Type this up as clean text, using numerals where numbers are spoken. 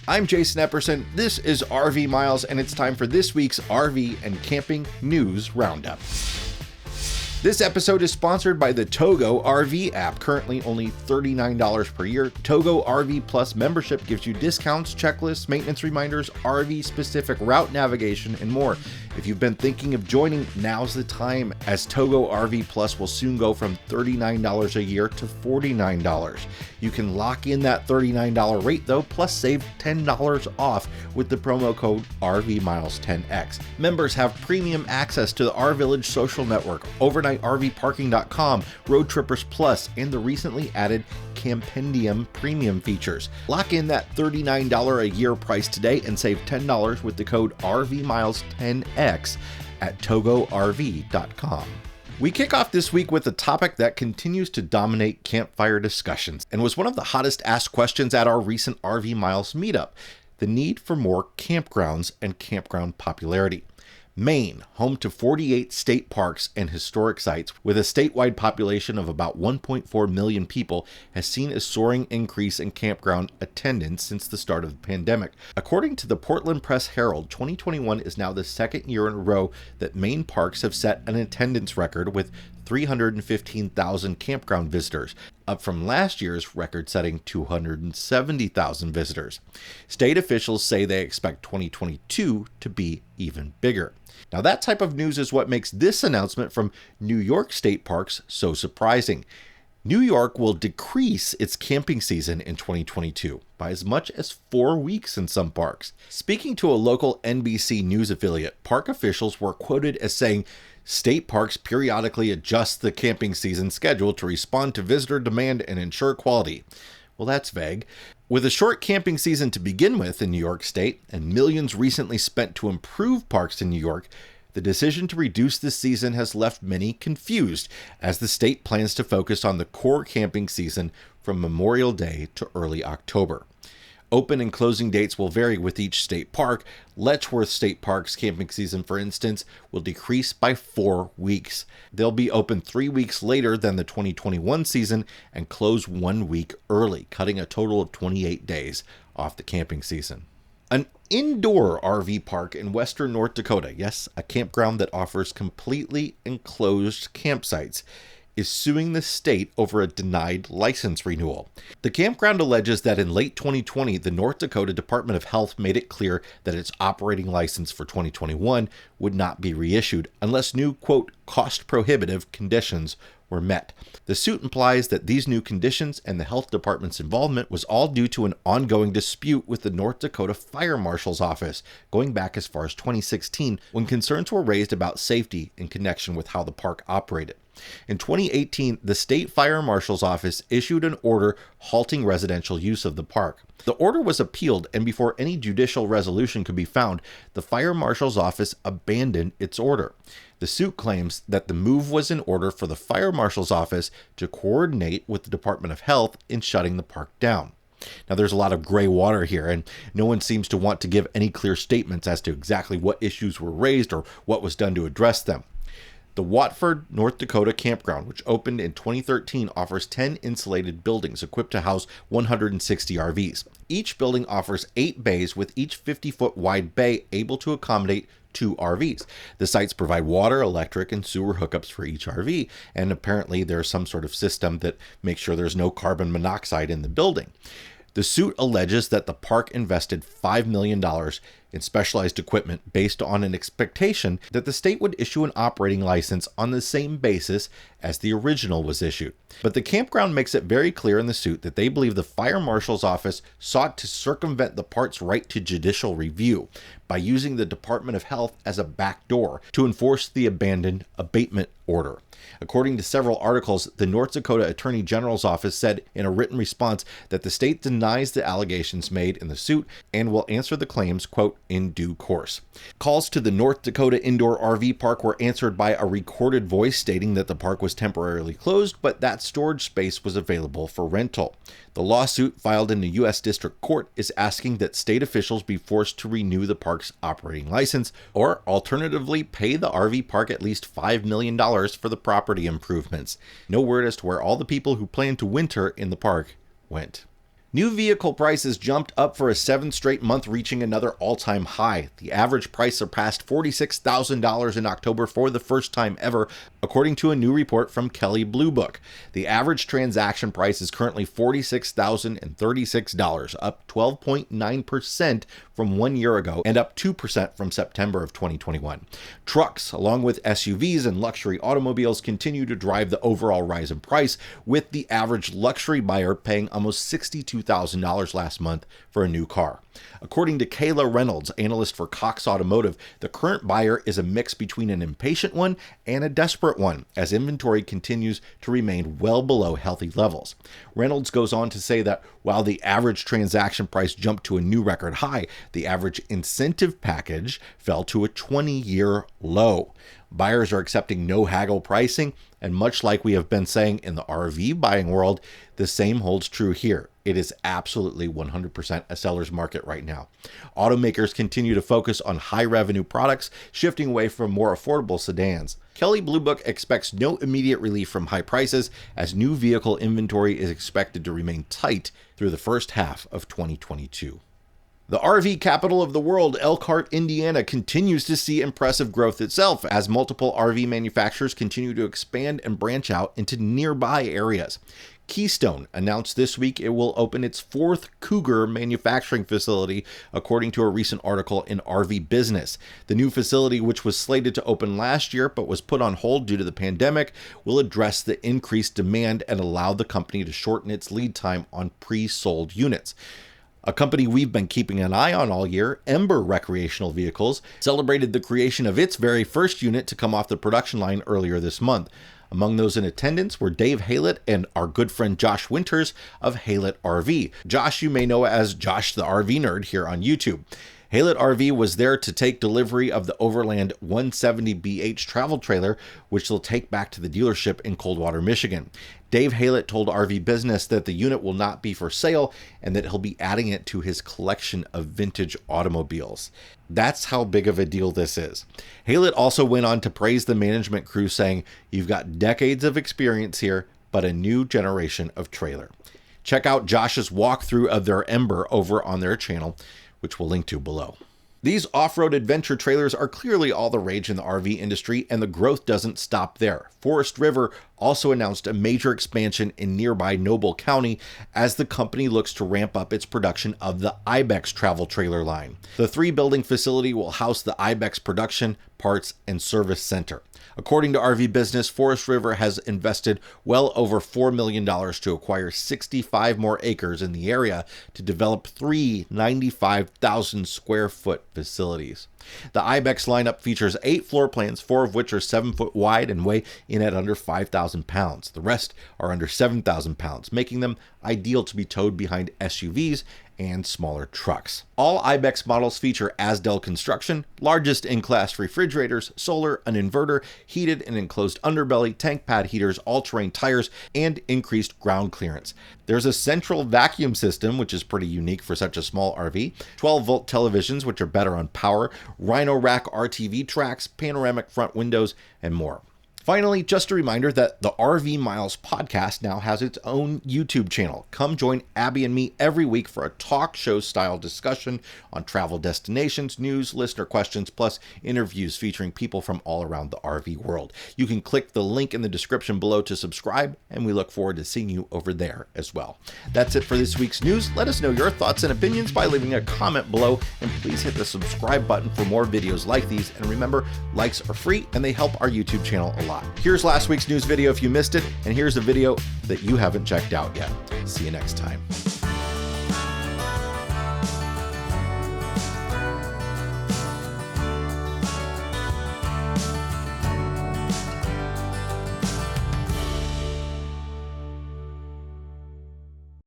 I'm Jason Epperson, this is RV Miles, and it's time for this week's RV and Camping News Roundup. This episode is sponsored by the Togo RV app, currently only $39 per year. Togo RV Plus membership gives you discounts, checklists, maintenance reminders, RV-specific route navigation, and more. If you've been thinking of joining, now's the time, as Togo RV Plus will soon go from $39 a year to $49. You can lock in that $39 rate though, plus save $10 off with the promo code RVMiles10X. Members have premium access to the R Village social network, overnightRVparking.com, Road Trippers Plus, and the recently added Campendium premium features. Lock in that $39 a year price today and save $10 with the code RVMiles10X at togorv.com. We kick off this week with a topic that continues to dominate campfire discussions and was one of the hottest asked questions at our recent RV Miles meetup: the need for more campgrounds and campground popularity. Maine, home to 48 state parks and historic sites with a statewide population of about 1.4 million people, has seen a soaring increase in campground attendance since the start of the pandemic. According to the Portland Press Herald, 2021 is now the second year in a row that Maine parks have set an attendance record with 315,000 campground visitors, up from last year's record-setting 270,000 visitors. State officials say they expect 2022 to be even bigger. Now, that type of news is what makes this announcement from New York State Parks so surprising. New York will decrease its camping season in 2022 by as much as 4 weeks in some parks. Speaking to a local NBC News affiliate, park officials were quoted as saying, "State parks periodically adjust the camping season schedule to respond to visitor demand and ensure quality." Well, that's vague. With a short camping season to begin with in New York State, and millions recently spent to improve parks in New York, the decision to reduce this season has left many confused, as the state plans to focus on the core camping season from Memorial Day to early October. Open and closing dates will vary with each state park. Letchworth State Park's camping season, for instance, will decrease by 4 weeks. They'll be open 3 weeks later than the 2021 season and close 1 week early, cutting a total of 28 days off the camping season. An indoor RV park in western North Dakota, yes, a campground that offers completely enclosed campsites, is suing the state over a denied license renewal. The campground alleges that in late 2020, the North Dakota Department of Health made it clear that its operating license for 2021 would not be reissued unless new, quote, cost-prohibitive conditions were met. The suit implies that these new conditions and the health department's involvement was all due to an ongoing dispute with the North Dakota Fire Marshal's Office, going back as far as 2016, when concerns were raised about safety in connection with how the park operated. In 2018, the State Fire Marshal's Office issued an order halting residential use of the park. The order was appealed, and before any judicial resolution could be found, the Fire Marshal's Office abandoned its order. The suit claims that the move was in order for the Fire Marshal's Office to coordinate with the Department of Health in shutting the park down. Now, there's a lot of gray water here, and no one seems to want to give any clear statements as to exactly what issues were raised or what was done to address them. The Watford, North Dakota campground, which opened in 2013, offers 10 insulated buildings equipped to house 160 RVs. Each building offers 8 bays, with each 50-foot wide bay able to accommodate 2 RVs. The sites provide water, electric, and sewer hookups for each RV, and apparently there's some sort of system that makes sure there's no carbon monoxide in the building. The suit alleges that the park invested $5 million in specialized equipment based on an expectation that the state would issue an operating license on the same basis as the original was issued. But the campground makes it very clear in the suit that they believe the Fire Marshal's Office sought to circumvent the park's right to judicial review by using the Department of Health as a backdoor to enforce the abandoned abatement order. According to several articles, the North Dakota Attorney General's office said in a written response that the state denies the allegations made in the suit and will answer the claims, quote, in due course. Calls to the North Dakota Indoor RV Park were answered by a recorded voice stating that the park was temporarily closed, but that storage space was available for rental. The lawsuit filed in the U.S. District Court is asking that state officials be forced to renew the park's operating license, or alternatively pay the RV park at least $5 million for the property improvements. No word as to where all the people who plan to winter in the park went. New vehicle prices jumped up for a 7th straight month, reaching another all-time high. The average price surpassed $46,000 in October for the first time ever, according to a new report from Kelley Blue Book. The average transaction price is currently $46,036, up 12.9% from 1 year ago and up 2% from September of 2021. Trucks, along with SUVs and luxury automobiles, continue to drive the overall rise in price, with the average luxury buyer paying almost $62,000 last month for a new car. According to Kayla Reynolds, analyst for Cox Automotive, the current buyer is a mix between an impatient one and a desperate one, as inventory continues to remain well below healthy levels. Reynolds goes on to say that while the average transaction price jumped to a new record high, the average incentive package fell to a 20-year low. Buyers are accepting no haggle pricing, and much like we have been saying in the RV buying world, the same holds true here. It is absolutely 100% a seller's market right now. Automakers continue to focus on high revenue products, shifting away from more affordable sedans. Kelley Blue Book expects no immediate relief from high prices, as new vehicle inventory is expected to remain tight through the first half of 2022. The RV capital of the world, Elkhart, Indiana, continues to see impressive growth itself as multiple RV manufacturers continue to expand and branch out into nearby areas. Keystone announced this week it will open its 4th Cougar manufacturing facility, according to a recent article in RV Business. The new facility, which was slated to open last year but was put on hold due to the pandemic, will address the increased demand and allow the company to shorten its lead time on pre-sold units. A company we've been keeping an eye on all year, Ember Recreational Vehicles, celebrated the creation of its very first unit to come off the production line earlier this month. Among those in attendance were Dave Haylett and our good friend Josh Winters of Haylett RV. Josh you may know as Josh the RV Nerd here on YouTube. Haylett RV was there to take delivery of the Overland 170BH travel trailer, which they'll take back to the dealership in Coldwater, Michigan. Dave Haylett told RV Business that the unit will not be for sale and that he'll be adding it to his collection of vintage automobiles. That's how big of a deal this is. Haylett also went on to praise the management crew, saying, "You've got decades of experience here, but a new generation of trailer." Check out Josh's walkthrough of their Ember over on their channel, which we'll link to below. These off-road adventure trailers are clearly all the rage in the RV industry, and the growth doesn't stop there. Forest River also announced a major expansion in nearby Noble County as the company looks to ramp up its production of the Ibex travel trailer line. The 3-building facility will house the Ibex production, parts, and service center. According to RV Business, Forest River has invested well over $4 million to acquire 65 more acres in the area to develop 3 95,000 square foot facilities. The Ibex lineup features 8 floor plans, 4 of which are 7 foot wide and weigh in at under 5,000 pounds. The rest are under 7,000 pounds, making them ideal to be towed behind SUVs and smaller trucks. All Ibex models feature Asdel construction, largest in-class refrigerators, solar, an inverter, heated and enclosed underbelly, tank pad heaters, all-terrain tires, and increased ground clearance. There's a central vacuum system, which is pretty unique for such a small RV, 12-volt televisions, which are better on power, Rhino Rack RTV tracks, panoramic front windows, and more. Finally, just a reminder that the RV Miles podcast now has its own YouTube channel. Come join Abby and me every week for a talk show style discussion on travel destinations, news, listener questions, plus interviews featuring people from all around the RV world. You can click the link in the description below to subscribe, and we look forward to seeing you over there as well. That's it for this week's news. Let us know your thoughts and opinions by leaving a comment below, and please hit the subscribe button for more videos like these. And remember, likes are free and they help our YouTube channel a lot. Here's last week's news video if you missed it, and here's a video that you haven't checked out yet. See you next time.